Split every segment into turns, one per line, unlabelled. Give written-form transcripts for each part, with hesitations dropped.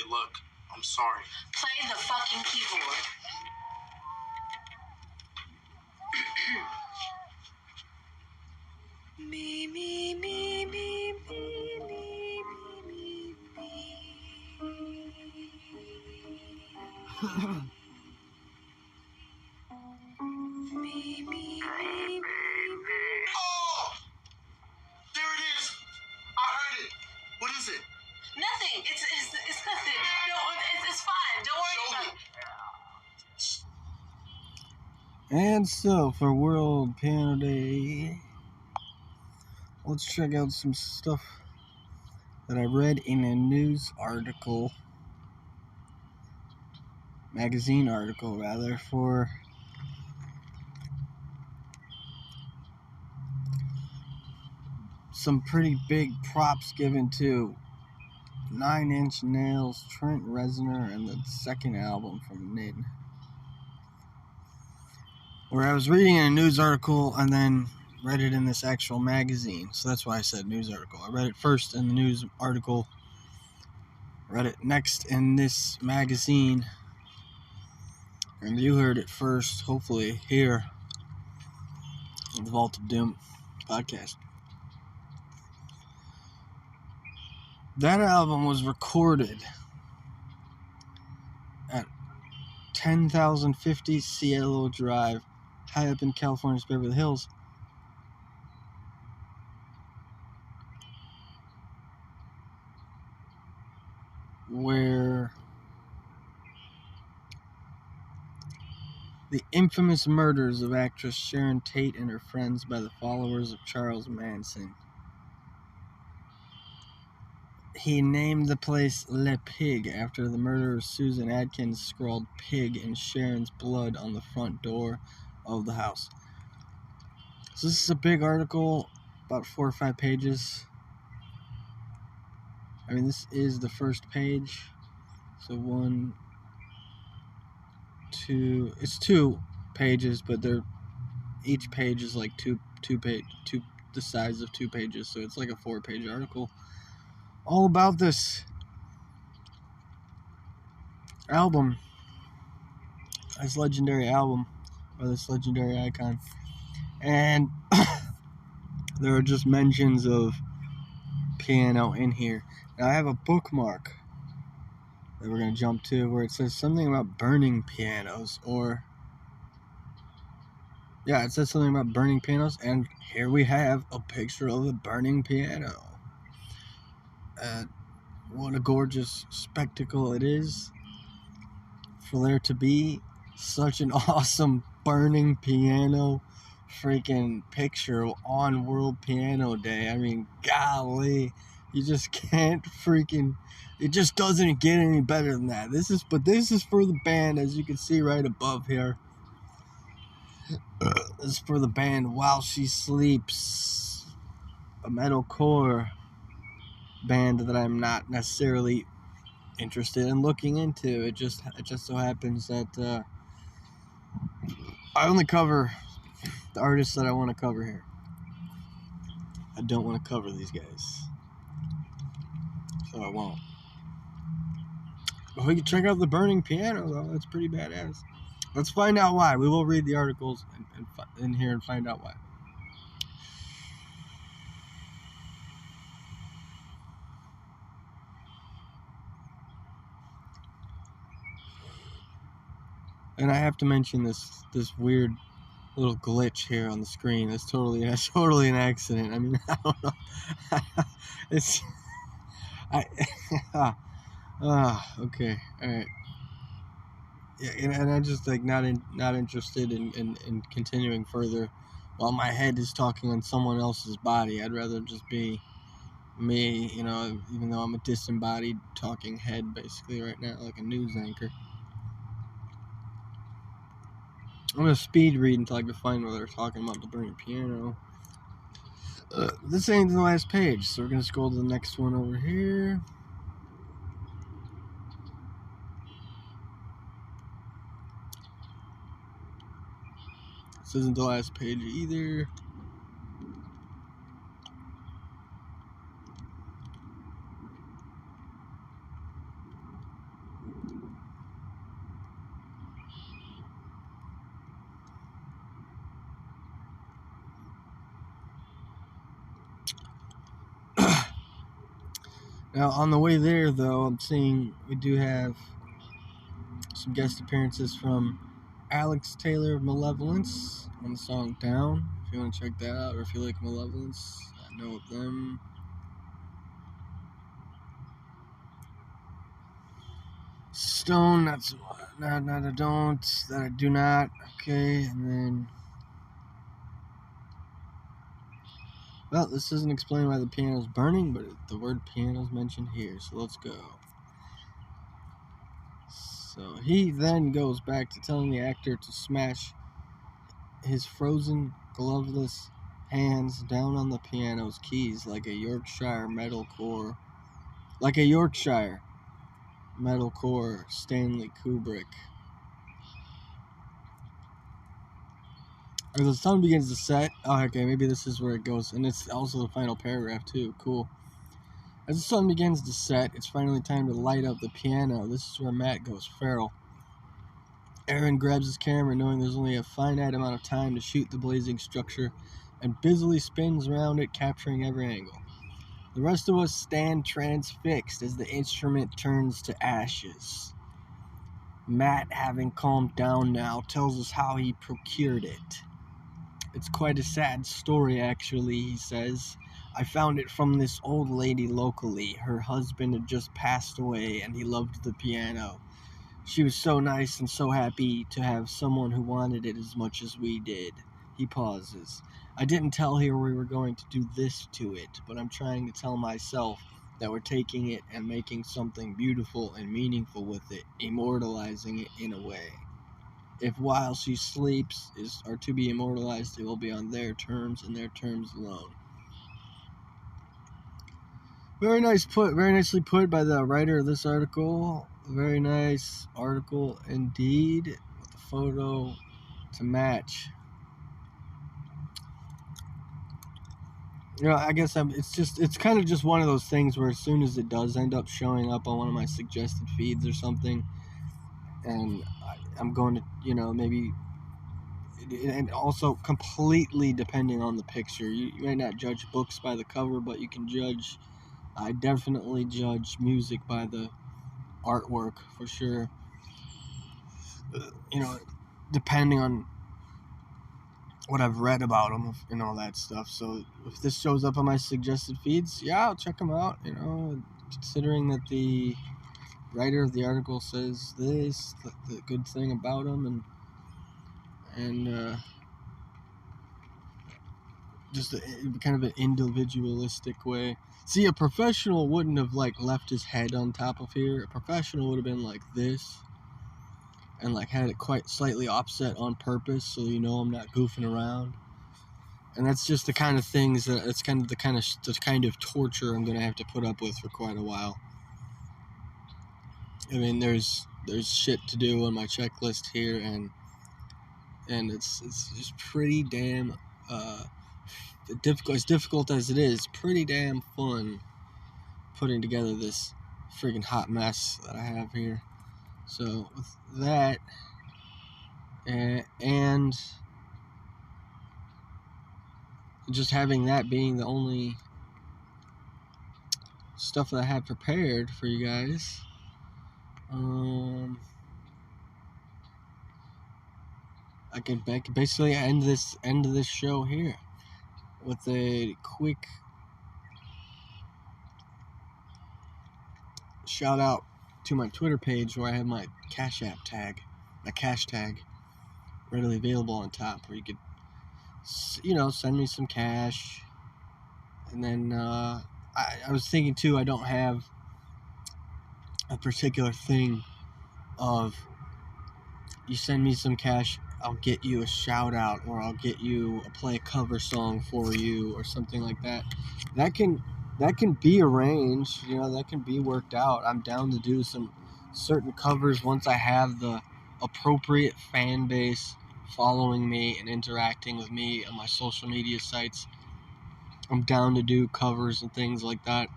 look, I'm sorry.
Play the fucking keyboard. Me, me, me, me, me, me, me, me, me, me.
Oh! There it is! I heard it! What is it?
Nothing. It's nothing. No, it's fine. Don't worry about it.
And so, for World Piano Day, let's check out some stuff that I read in a news article, magazine article rather, for some pretty big props given to 9 Inch Nails, Trent Reznor, and the second album from Nin. Where I was reading a news article and then read it in this actual magazine, so that's why I said news article. I read it first in the news article, read it next in this magazine, and you heard it first, hopefully, here on the Vault of Doom podcast. That album was recorded at 10,050 Cielo Drive, high up in California's Beverly Hills. Where the infamous murders of actress Sharon Tate and her friends by the followers of Charles Manson. He named the place Le Pig after the murderer Susan Atkins scrawled pig in Sharon's blood on the front door of the house. So this is a big article, about 4 or 5 pages. I mean, this is the first page. So 1, 2, it's 2 pages, but each page is like two the size of 2 pages, so it's like a 4-page article all about this album, this legendary album, or this legendary icon. And there are just mentions of piano in here. Now I have a bookmark that we're going to jump to where it says something about burning pianos, or yeah, it says something about burning pianos, and here we have a picture of a burning piano. What a gorgeous spectacle it is for there to be such an awesome burning piano freaking picture on World Piano Day. I mean, golly, you just can't freaking, it just doesn't get any better than that. This is for the band, as you can see right above here. This is for the band While She Sleeps, a metalcore band that I'm not necessarily interested in looking into. It just so happens that I only cover the artists that I want to cover here. I don't want to cover these guys, so I won't. But we can check out the burning piano, though. That's pretty badass. Let's find out why. We will read the articles in here and find out why. And I have to mention this weird little glitch here on the screen. That's totally an accident. I mean, I don't know. It's okay, all right. Yeah, and I'm just like not interested in continuing further while my head is talking on someone else's body. I'd rather just be me, you know, even though I'm a disembodied talking head basically right now, like a news anchor. I'm going to speed read until I can find where they're talking about the burning piano. This ain't the last page, so we're going to scroll to the next one over here. This isn't the last page either. Now, on the way there, though, I'm seeing we do have some guest appearances from Alex Taylor of Malevolence on the song Down. If you want to check that out, or if you like Malevolence, I know of them. Stone, not I don't, that I do not. Okay, and then, well, this doesn't explain why the piano's burning, but the word piano's mentioned here, so let's go. So he then goes back to telling the actor to smash his frozen, gloveless hands down on the piano's keys like a Yorkshire metalcore Stanley Kubrick. As the sun begins to set, oh, okay, maybe this is where it goes, and it's also the final paragraph too. Cool. As the sun begins to set, it's finally time to light up the piano. This is where Matt goes feral. Aaron grabs his camera, knowing there's only a finite amount of time to shoot the blazing structure, and busily spins around it, capturing every angle. The rest of us stand transfixed as the instrument turns to ashes. Matt, having calmed down now, tells us how he procured it. It's quite a sad story, actually, he says. I found it from this old lady locally. Her husband had just passed away, and he loved the piano. She was so nice and so happy to have someone who wanted it as much as we did. He pauses. I didn't tell her we were going to do this to it, but I'm trying to tell myself that we're taking it and making something beautiful and meaningful with it, immortalizing it in a way. If while she sleeps are to be immortalized, it will be on their terms and their terms alone. Very nicely put by the writer of this article. Very nice article indeed, with the photo to match. You know, I guess it's kind of just one of those things where as soon as it does end up showing up on one of my suggested feeds or something, and I'm going to, you know, maybe, and also completely depending on the picture. You may not judge books by the cover, but you can judge, I definitely judge music by the artwork for sure. You know, depending on what I've read about them and all that stuff. So if this shows up on my suggested feeds, yeah, I'll check them out. You know, considering that the writer of the article says this, the good thing about them, and just kind of an individualistic way. See, a professional wouldn't have like left his head on top of here. A professional would have been like this, and like had it quite slightly offset on purpose, so you know I'm not goofing around. And that's just the kind of things that it's kind of the kind of torture I'm gonna have to put up with for quite a while. I mean, there's shit to do on my checklist here, and it's just pretty damn as difficult as it is, pretty damn fun putting together this friggin' hot mess that I have here. So with that, and just having that being the only stuff that I have prepared for you guys, I can basically end this show here with a quick shout out to my Twitter page where I have my cash tag readily available on top, where you could, you know, send me some cash. And then I was thinking too, I don't have a particular thing of you send me some cash, I'll get you a shout out, or I'll play a cover song for you, or something like that. That can be arranged, you know, that can be worked out. I'm down to do some certain covers once I have the appropriate fan base following me and interacting with me on my social media sites. I'm down to do covers and things like that,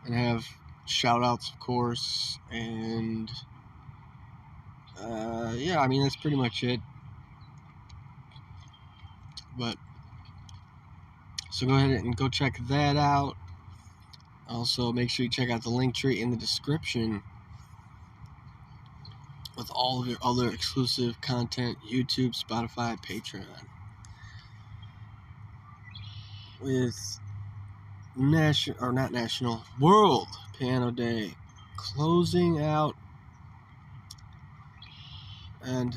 and have shout outs, of course, and yeah, I mean, that's pretty much it. But so go ahead and go check that out. Also, make sure you check out the link tree in the description with all of your other exclusive content, YouTube, Spotify, Patreon. With World Piano Day closing out, and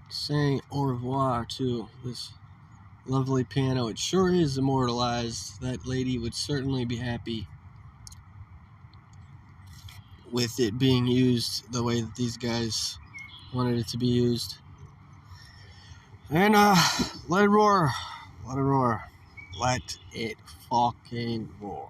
saying au revoir to this lovely piano. It sure is immortalized. That lady would certainly be happy with it being used the way that these guys wanted it to be used. And let it roar. Let it roar. Let it fucking roar.